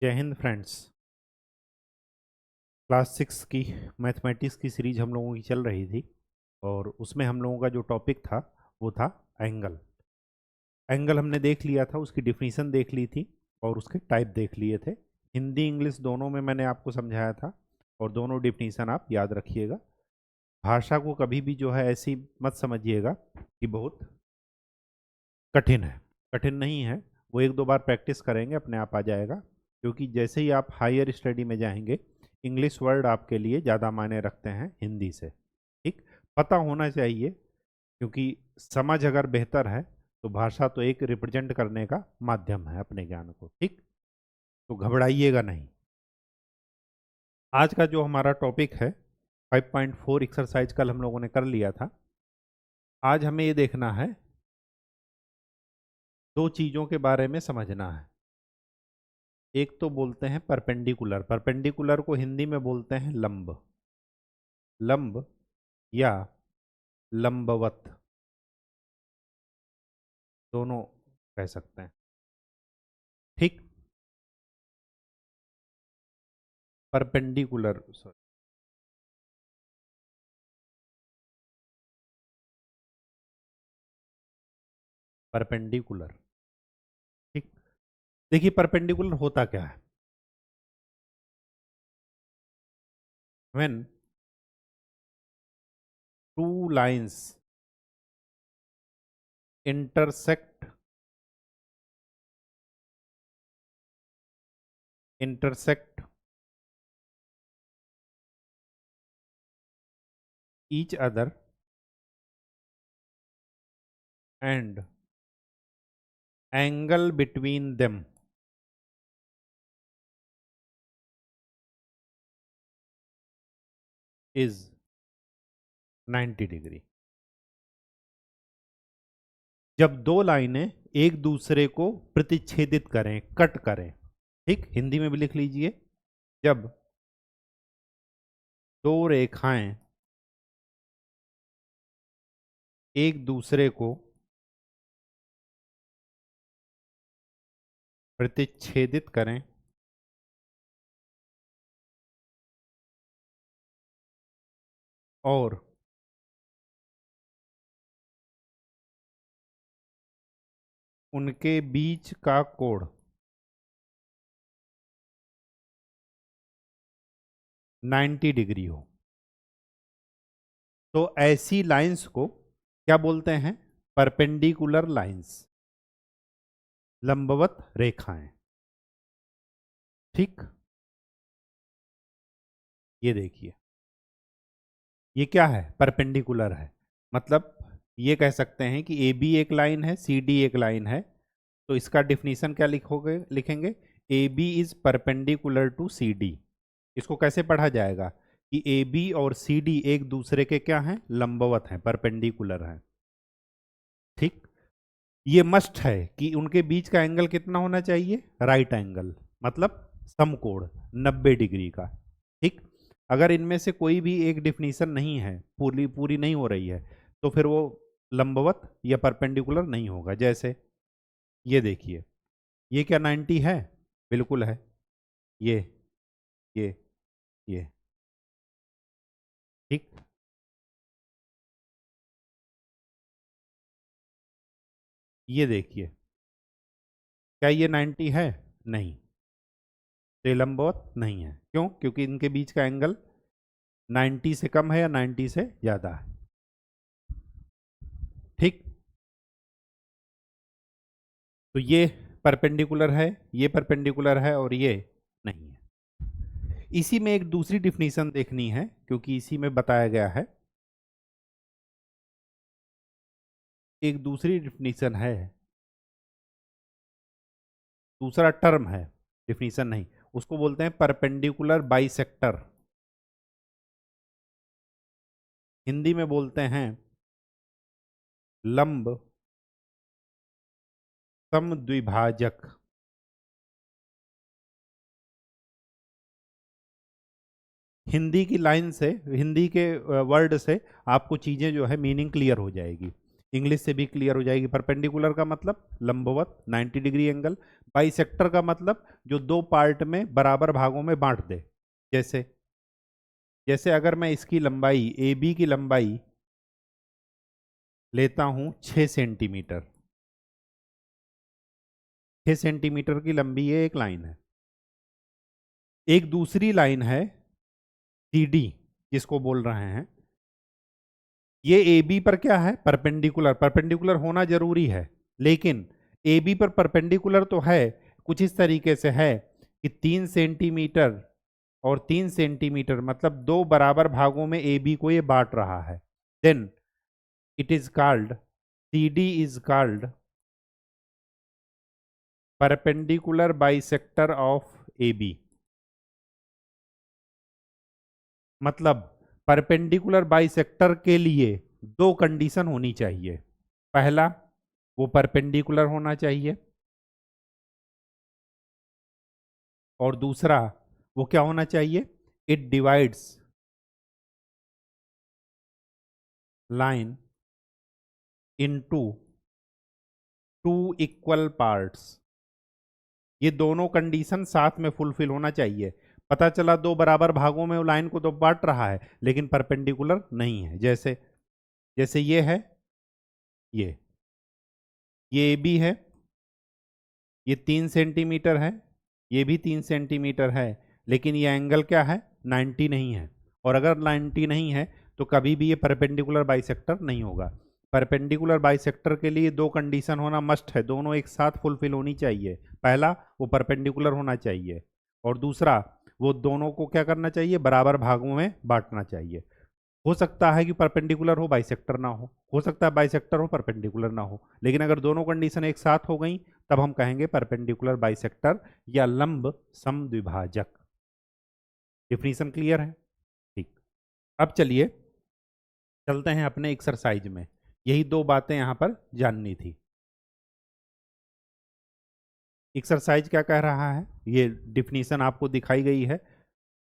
जय Hind friends. Class 6 की mathematics की सीरीज हम लोगों की चल रही थी और उसमें हम लोगों का जो टॉपिक था वो था एंगल। एंगल हमने देख लिया था, उसकी डिफिनीशन देख ली थी और उसके टाइप देख लिए थे। हिंदी इंग्लिश दोनों में मैंने आपको समझाया था और दोनों डिफिनीशन आप याद रखिएगा। भाषा को कभी भी जो है ऐसी मत समझिएगा कि बहुत कठिन है। कठिन नहीं है, वो एक दो बार प्रैक्टिस करेंगे अपने आप आ जाएगा, क्योंकि जैसे ही आप हायर स्टडी में जाएंगे इंग्लिश वर्ड आपके लिए ज़्यादा मायने रखते हैं हिंदी से। ठीक, पता होना चाहिए, क्योंकि समझ अगर बेहतर है तो भाषा तो एक रिप्रेजेंट करने का माध्यम है अपने ज्ञान को। ठीक, तो घबराइएगा नहीं। आज का जो हमारा टॉपिक है 5.4 एक्सरसाइज कल हम लोगों ने कर लिया था। आज हमें ये देखना है, दो चीज़ों के बारे में समझना है। एक तो बोलते हैं परपेंडिकुलर, परपेंडिकुलर को हिंदी में बोलते हैं लंब, लंब या लंबवत, दोनों कह सकते हैं। ठीक, परपेंडिकुलर, सॉरी, परपेंडिकुलर। ठीक, देखिए परपेंडिकुलर होता क्या है। When two lines intersect, intersect each other and angle between them is 90 degree. जब दो लाइनें एक दूसरे को प्रतिच्छेदित करें, कट करें। ठीक, हिंदी में भी लिख लीजिए, जब दो रेखाएं एक दूसरे को प्रतिच्छेदित करें और उनके बीच का कोण 90 डिग्री हो, तो ऐसी लाइंस को क्या बोलते हैं? परपेंडिकुलर लाइंस, लंबवत रेखाएं। ठीक, ये देखिए, ये क्या है? परपेंडिकुलर है। मतलब ये कह सकते हैं कि ए बी एक लाइन है, सी डी एक लाइन है, तो इसका डिफिनीशन क्या लिखोगे, लिखेंगे A B is perpendicular to C D. इसको कैसे पढ़ा जाएगा कि ए बी और सी डी एक दूसरे के क्या हैं? लंबवत हैं, परपेंडिकुलर हैं। ठीक, ये मस्ट है कि उनके बीच का एंगल कितना होना चाहिए? राइट एंगल, मतलब समकोण 90 डिग्री का। ठीक, अगर इनमें से कोई भी एक डिफिनीशन नहीं है, पूरी पूरी नहीं हो रही है, तो फिर वो लंबवत या परपेंडिकुलर नहीं होगा। जैसे ये देखिए, ये क्या 90 है? बिल्कुल है। ये ये ये ठीक, ये देखिए, क्या ये 90 है? नहीं, तो ये लंबवत नहीं है। क्यों? क्योंकि इनके बीच का एंगल 90 से कम है या 90 से ज़्यादा है। ठीक, तो ये परपेंडिकुलर है, ये परपेंडिकुलर है और ये नहीं है। इसी में एक दूसरी डिफिनीशन देखनी है, क्योंकि इसी में बताया गया है, एक दूसरी डिफिनीशन है, दूसरा टर्म है, डिफिनीशन नहीं। उसको बोलते हैं परपेंडिकुलर बाइसेक्टर, हिंदी में बोलते हैं लंब समद्विभाजक। हिंदी की लाइन से, हिंदी के वर्ड से आपको चीजें जो है मीनिंग क्लियर हो जाएगी। इंग्लिश से भी क्लियर हो जाएगी। परपेंडिकुलर का मतलब लंबवत 90 डिग्री एंगल, बाइसेक्टर का मतलब जो दो पार्ट में बराबर भागों में बांट दे। जैसे जैसे अगर मैं इसकी लंबाई ए बी की लंबाई लेता हूं 6 सेंटीमीटर, 6 सेंटीमीटर की लंबी ये एक लाइन है। एक दूसरी लाइन है सी डी जिसको बोल रहे हैं, ये ए बी पर क्या है, परपेंडिकुलर। परपेंडिकुलर होना जरूरी है, लेकिन ए बी पर परपेंडिकुलर तो है, कुछ इस तरीके से है कि 3 सेंटीमीटर और 3 सेंटीमीटर मतलब दो बराबर भागों में ए बी को ये बांट रहा है। Then it is called, C D is called perpendicular bisector of A B. मतलब परपेंडिकुलर बाइसेक्टर के लिए दो कंडीशन होनी चाहिए। पहला, वो परपेंडिकुलर होना चाहिए, और दूसरा वो क्या होना चाहिए, it divides line into two equal parts. ये दोनों कंडीशन साथ में फुलफिल होना चाहिए। पता चला दो बराबर भागों में वो लाइन को तो बांट रहा है, लेकिन परपेंडिकुलर नहीं है। जैसे जैसे ये है, ये ए बी है, ये 3 सेंटीमीटर है, ये भी 3 सेंटीमीटर है, लेकिन ये एंगल क्या है, 90 नहीं है। और अगर 90 नहीं है तो कभी भी ये परपेंडिकुलर बाइसेक्टर नहीं होगा। परपेंडिकुलर बाइसेक्टर के लिए दो कंडीशन होना मस्ट है, दोनों एक साथ फुलफिल होनी चाहिए। पहला, वो परपेंडिकुलर होना चाहिए, और दूसरा, वो दोनों को क्या करना चाहिए, बराबर भागों में बांटना चाहिए। हो सकता है कि परपेंडिकुलर हो बाइसेक्टर ना हो सकता है बाइसेक्टर हो परपेंडिकुलर ना हो, लेकिन अगर दोनों कंडीशन एक साथ हो गई तब हम कहेंगे परपेंडिकुलर बाइसेक्टर या लंब समद्विभाजक। डिफिनीशन क्लियर है? ठीक। अब चलिए चलते हैं अपने एक्सरसाइज में, यही दो बातें यहां पर जाननी थी। एक्सरसाइज क्या कह रहा है, ये डिफिनीशन आपको दिखाई गई है,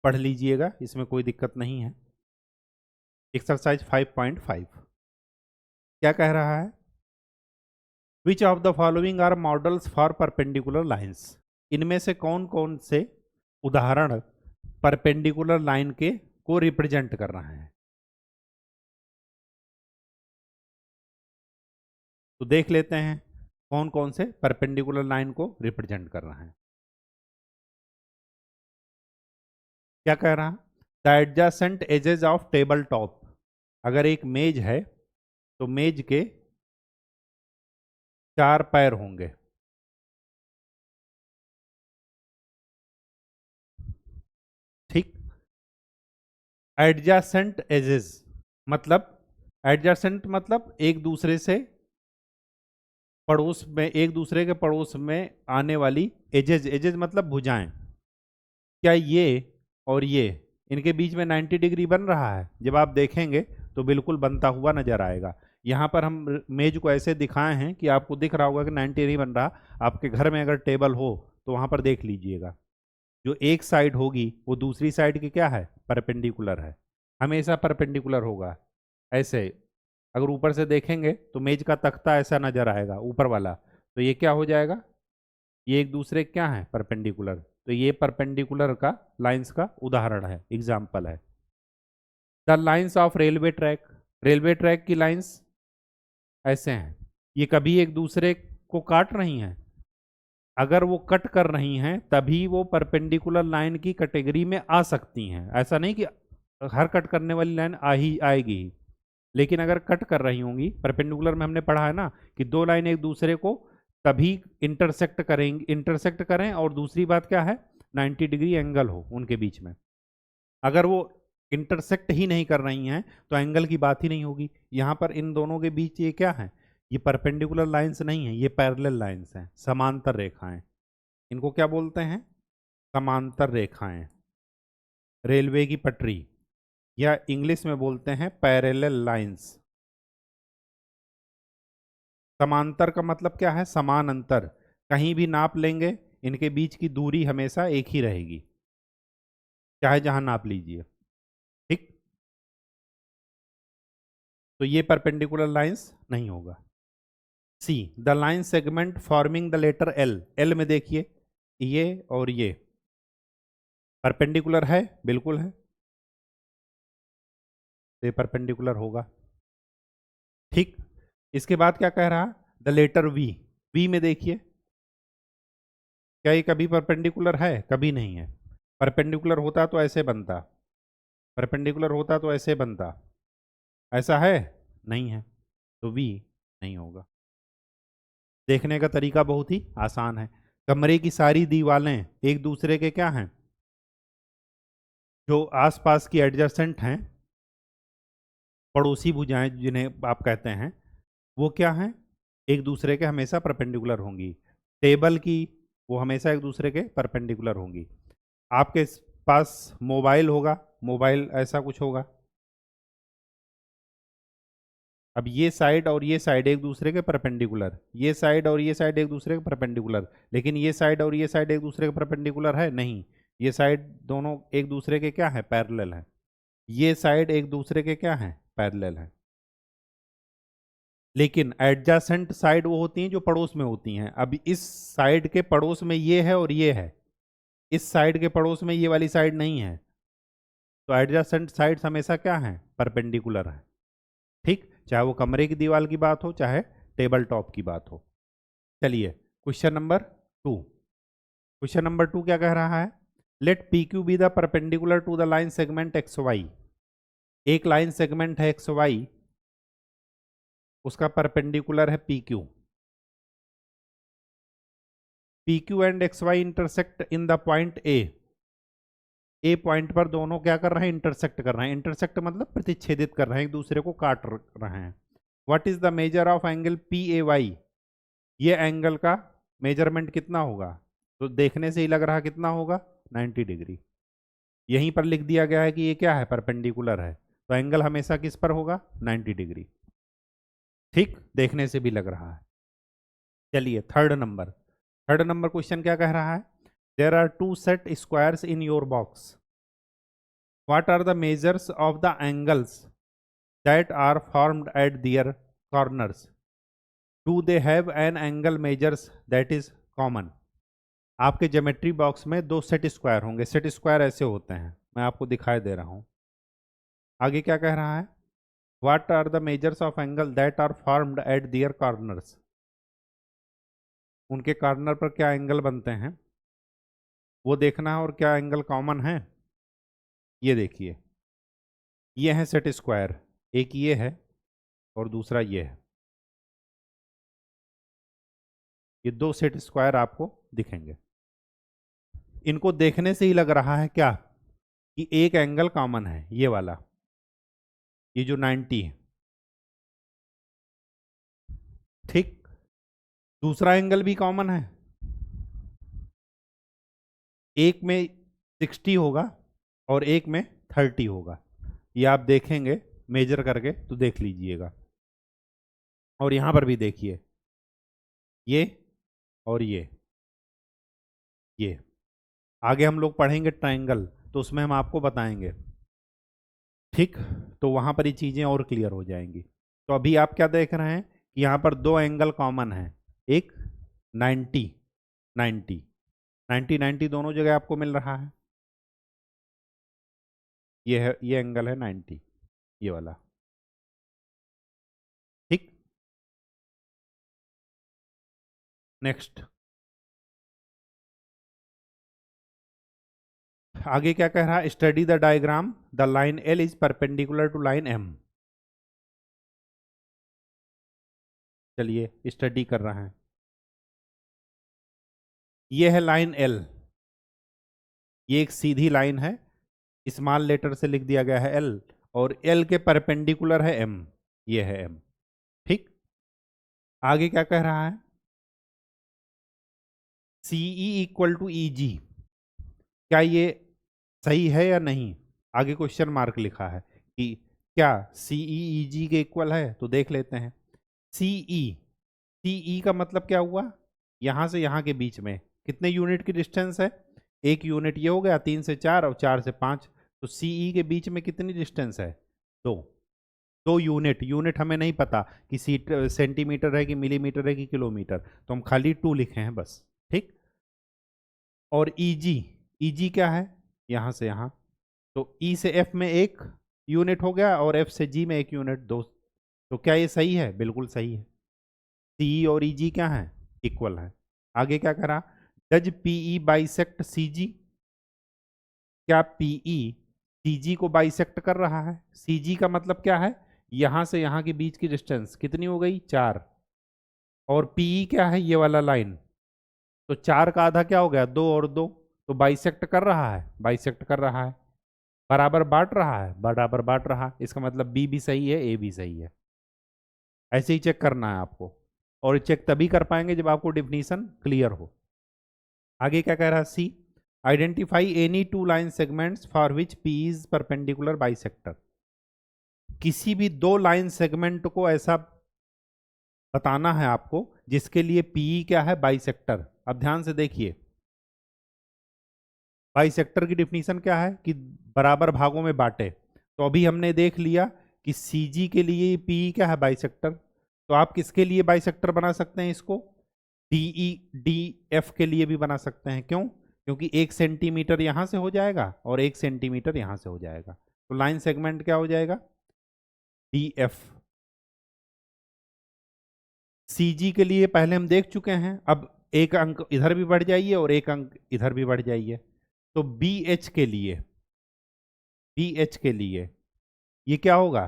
पढ़ लीजिएगा, इसमें कोई दिक्कत नहीं है। एक्सरसाइज 5.5 क्या कह रहा है, which of the following are models for perpendicular lines. इनमें से कौन कौन से उदाहरण परपेंडिकुलर लाइन के को रिप्रेजेंट कर रहे हैं। तो देख लेते हैं कौन कौन से परपेंडिकुलर लाइन को रिप्रेजेंट कर रहे हैं। क्या कह रहा है, the adjacent edges of table top. अगर एक मेज है तो मेज के 4 पैर होंगे, ठीक। एडजेसेंट एजेस मतलब, एडजेसेंट मतलब एक दूसरे से पड़ोस में, एक दूसरे के पड़ोस में आने वाली एजेज। एजेज मतलब भुजाएं। क्या ये और ये, इनके बीच में 90 डिग्री बन रहा है? जब आप देखेंगे तो बिल्कुल बनता हुआ नजर आएगा। यहाँ पर हम मेज को ऐसे दिखाए हैं कि आपको दिख रहा होगा कि 90 नहीं बन रहा। आपके घर में अगर टेबल हो तो वहाँ पर देख लीजिएगा, जो एक साइड होगी वो दूसरी साइड की क्या है, परपेंडिकुलर है, हमेशा परपेंडिकुलर होगा। ऐसे अगर ऊपर से देखेंगे तो मेज का तख्ता ऐसा नजर आएगा ऊपर वाला, तो ये क्या हो जाएगा, ये एक दूसरे क्या है, परपेंडिकुलर। तो ये परपेंडिकुलर का लाइंस का उदाहरण है, एग्जाम्पल है। The lines of railway track, railway track की लाइंस ऐसे हैं, ये कभी एक दूसरे को काट रही हैं। अगर वो कट कर रही हैं तभी वो परपेंडिकुलर लाइन की कैटेगरी में आ सकती हैं। ऐसा नहीं कि हर कट करने वाली लाइन आ ही आएगी ही। लेकिन अगर कट कर रही होंगी, परपेंडिकुलर में हमने पढ़ा है ना कि दो लाइन एक दूसरे को तभी इंटरसेक्ट करेंगे, इंटरसेक्ट करें, और दूसरी बात क्या है, 90 डिग्री एंगल हो उनके बीच में। अगर वो इंटरसेक्ट ही नहीं कर रही हैं तो एंगल की बात ही नहीं होगी। यहाँ पर इन दोनों के बीच ये क्या है, ये परपेंडिकुलर लाइंस नहीं है, ये पैरेलल लाइंस हैं, समांतर रेखाएं। इनको क्या बोलते हैं, समांतर रेखाएं। रेलवे की पटरी, या इंग्लिश में बोलते हैं पैरेलल लाइंस। समांतर का मतलब क्या है, समान अंतर। कहीं भी नाप लेंगे इनके बीच की दूरी हमेशा एक ही रहेगी, चाहे जहां नाप लीजिए, ठीक। तो ये परपेंडिकुलर लाइंस नहीं होगा। C, the line segment forming the letter L, L में देखिए ये और ये परपेंडिकुलर है, बिल्कुल है, तो ये परपेंडिकुलर होगा। ठीक, इसके बाद क्या कह रहा, द लेटर वी, वी में देखिए क्या ये कभी परपेंडिकुलर है, कभी नहीं है। परपेंडिकुलर होता तो ऐसे बनता, परपेंडिकुलर होता तो ऐसे बनता, ऐसा है नहीं है, तो वी नहीं होगा। देखने का तरीका बहुत ही आसान है। कमरे की सारी दीवारें एक दूसरे के क्या हैं, जो आसपास की एडजेसेंट हैं, पड़ोसी भुजाएं जिन्हें आप कहते हैं, वो क्या हैं, एक दूसरे के हमेशा परपेंडिकुलर होंगी। टेबल की, वो हमेशा एक दूसरे के परपेंडिकुलर होंगी। आपके पास मोबाइल होगा, मोबाइल ऐसा कुछ होगा। अब ये साइड और ये साइड एक दूसरे के परपेंडिकुलर, ये साइड और ये साइड एक दूसरे के परपेंडिकुलर, लेकिन ये साइड और ये साइड एक दूसरे के परपेंडिकुलर है नहीं, ये साइड दोनों एक दूसरे के क्या है, पैरेलल है। ये साइड एक दूसरे के क्या है, पैरेलल है। लेकिन एडजासेंट साइड वो होती हैं जो पड़ोस में होती हैं। अब इस साइड के पड़ोस में ये है और ये है, इस साइड के पड़ोस में ये वाली साइड नहीं है, तो एडजासेंट साइड्स हमेशा क्या है, परपेंडिकुलर है। ठीक, चाहे वो कमरे की दीवार की बात हो, चाहे टेबल टॉप की बात हो। चलिए क्वेश्चन नंबर 2, क्वेश्चन नंबर 2 क्या कह रहा है, let P Q be the perpendicular to the line segment X Y. एक लाइन सेगमेंट है एक्स वाई, उसका परपेंडिकुलर है P Q. P Q and X Y intersect in the point A point पर दोनों क्या कर रहे हैं, इंटरसेक्ट कर रहे हैं। इंटरसेक्ट मतलब प्रतिच्छेदित कर रहे हैं, एक दूसरे को काट रहे हैं। What is the measure of angle P A Y, ये एंगल का मेजरमेंट कितना होगा, तो देखने से ही लग रहा कितना होगा, 90 डिग्री। यहीं पर लिख दिया गया है कि ये क्या है, परपेंडिकुलर है, तो एंगल हमेशा किस पर होगा, 90 डिग्री। ठीक, देखने से भी लग रहा है। चलिए third number, third number question क्या कह रहा है, there are two set squares in your box, what are the measures of the angles that are formed at their corners, do they have an angle measures that is common. आपके geometry box में दो set square होंगे, set square ऐसे होते हैं, मैं आपको दिखाई दे रहा हूं। आगे क्या कह रहा है, what are the measures of angle that are formed at their corners, उनके कॉर्नर पर क्या एंगल बनते हैं वो देखना है, और क्या एंगल कॉमन है। ये देखिए, ये है सेट स्क्वायर, एक ये है और दूसरा ये है, ये दो सेट स्क्वायर आपको दिखेंगे। इनको देखने से ही लग रहा है क्या, कि एक एंगल कॉमन है, ये वाला, ये जो 90 है। ठीक, दूसरा एंगल भी कॉमन है, एक में 60 होगा और एक में 30 होगा। ये आप देखेंगे मेजर करके तो देख लीजिएगा। और यहां पर भी देखिए, ये और ये आगे हम लोग पढ़ेंगे ट्रायंगल, तो उसमें हम आपको बताएंगे। ठीक, तो वहां पर ये चीजें और क्लियर हो जाएंगी। तो अभी आप क्या देख रहे हैं कि यहाँ पर दो एंगल कॉमन है, एक 90 90 90 90 दोनों जगह आपको मिल रहा है। ये है, ये एंगल है 90, ये वाला। ठीक, नेक्स्ट आगे क्या कह रहा है, study the diagram, the line L is perpendicular to line M. चलिए स्टडी कर रहे हैं। ये है लाइन एल, ये एक सीधी लाइन है, स्मॉल लेटर से लिख दिया गया है एल, और एल के परपेंडिकुलर है एम, ये है एम। ठीक, आगे क्या कह रहा है, सीई इक्वल टू ई जी, क्या ये सही है या नहीं। आगे क्वेश्चन मार्क लिखा है कि क्या सीई ई जी के इक्वल है, तो देख लेते हैं। सीई, सीई का मतलब क्या हुआ, यहां से यहां के बीच में कितने यूनिट की डिस्टेंस है, एक यूनिट, ये हो गया 3 से 4 और 4 से 5, तो सीई के बीच में कितनी डिस्टेंस है, 2। 2 यूनिट, यूनिट हमें नहीं पता कि सेंटीमीटर है कि मिलीमीटर है कि किलोमीटर, तो हम खाली 2 लिखे हैं बस, ठीक। और ईजी, ईजी क्या है, यहाँ से यहाँ, तो ई से एफ में 1 यूनिट हो गया और एफ से जी में 1 यूनिट, 2। तो क्या ये सही है? बिल्कुल सही है। सी और ई जी क्या है? इक्वल है। आगे क्या करा, डज पीई बाइसेक्ट सीजी, क्या पीई सीजी को बाइसेक्ट कर रहा है? सीजी का मतलब क्या है, यहां से यहां के बीच की डिस्टेंस कितनी हो गई? 4। और पीई क्या है? ये वाला लाइन, तो 4 का आधा क्या हो गया? 2 और 2, तो बाइसेक्ट कर रहा है, बाइसेक्ट कर रहा है। बराबर बांट रहा है, बराबर बांट रहा, इसका मतलब बी भी सही है, ए भी सही है। ऐसे ही चेक करना है आपको, और चेक तभी कर पाएंगे जब आपको डिफिनीशन क्लियर हो। आगे क्या कह रहा है, C, identify any 2 line segments for which P is perpendicular bisector. किसी भी 2 लाइन सेगमेंट को ऐसा बताना है आपको जिसके लिए पीई क्या है? बाइसेक्टर। अब ध्यान से देखिए, बाइसेक्टर की डिफिनीशन क्या है कि बराबर भागों में बांटे। तो अभी हमने देख लिया कि सीजी के लिए पीई क्या है? बाइसेक्टर। तो आप किसके लिए बाइसेक्टर बना सकते हैं इसको? डीई डी एफ के लिए भी बना सकते हैं। क्यों? क्योंकि 1 सेंटीमीटर यहां से हो जाएगा और 1 सेंटीमीटर यहां से हो जाएगा, तो लाइन सेगमेंट क्या हो जाएगा? D F. सीजी के लिए पहले हम देख चुके हैं, अब एक अंक इधर भी बढ़ जाइए और एक अंक इधर भी बढ़ जाइए। तो बी एच के लिए, बी एच के लिए ये क्या होगा?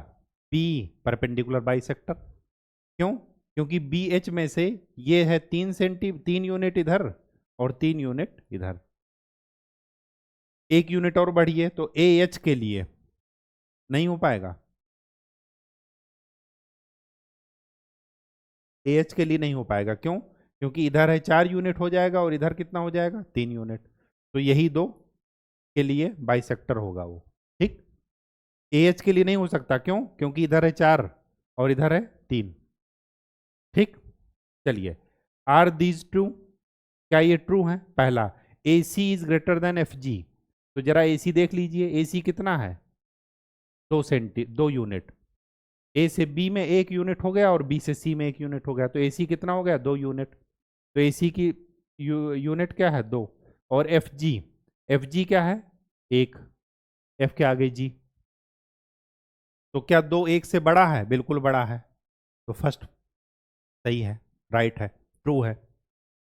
P perpendicular bisector. क्यों? क्योंकि बी एच में से ये है 3 यूनिट इधर और 3 यूनिट इधर, 1 यूनिट और बढ़िए, तो ए एच के लिए नहीं हो पाएगा, ए एच के लिए नहीं हो पाएगा। क्यों? क्योंकि इधर है 4 यूनिट हो जाएगा और इधर कितना हो जाएगा? 3 यूनिट, तो यही 2 के लिए बाइसेक्टर होगा वो, ठीक। ए एच के लिए नहीं हो सकता, क्यों? क्योंकि इधर है 4 और इधर है 3, ठीक। चलिए, आर दीज ट्रू, क्या ये ट्रू है? पहला, A C is greater than F G, तो जरा ए सी देख लीजिए, ए सी कितना है? 2 यूनिट। ए से बी में 1 यूनिट हो गया और बी से सी में 1 यूनिट हो गया, तो ए सी कितना हो गया? 2 यूनिट। तो ए सी की यूनिट क्या है? 2। और एफ जी, एफ जी क्या है? 1, एफ के आगे जी, तो क्या 2 1 से बड़ा है? बिल्कुल बड़ा है, तो फर्स्ट सही है, राइट है, ट्रू है।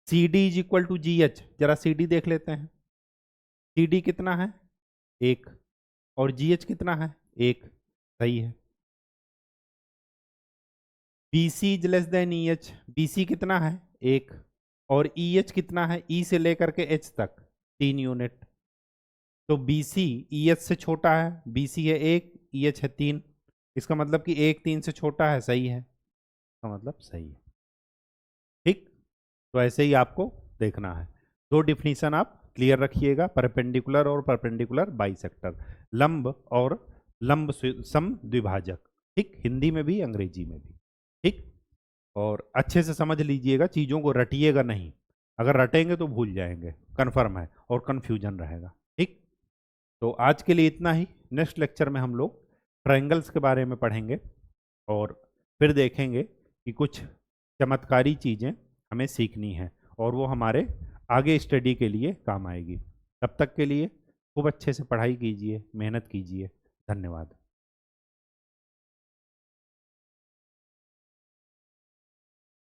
C D is equal to G H, जरा सी डी देख लेते हैं। सी डी कितना है? 1, और जी एच कितना है? 1, सही है। B C is less than E H, B C कितना है? 1, और ई एच कितना है? ई से लेकर के एच तक 3 यूनिट, तो बी सी ई एच से छोटा है, बी सी है 1, ई एच है 3, इसका मतलब कि 1 3 से छोटा है, सही है, इसका मतलब सही है, ठीक। तो ऐसे ही आपको देखना है। 2 डिफिनीशन आप क्लियर रखिएगा, परपेंडिकुलर और परपेंडिकुलर बाइसेक्टर, लंब और लंब सम द्विभाजक, ठीक, हिंदी में भी अंग्रेजी में भी, ठीक। और अच्छे से समझ लीजिएगा, चीज़ों को रटिएगा नहीं, अगर रटेंगे तो भूल जाएंगे, कन्फर्म है, और कन्फ्यूजन रहेगा, ठीक। तो आज के लिए इतना ही। नेक्स्ट लेक्चर में हम लोग ट्रायंगल्स के बारे में पढ़ेंगे और फिर देखेंगे कि कुछ चमत्कारी चीज़ें हमें सीखनी है और वो हमारे आगे स्टडी के लिए काम आएगी। तब तक के लिए खूब अच्छे से पढ़ाई कीजिए, मेहनत कीजिए। धन्यवाद।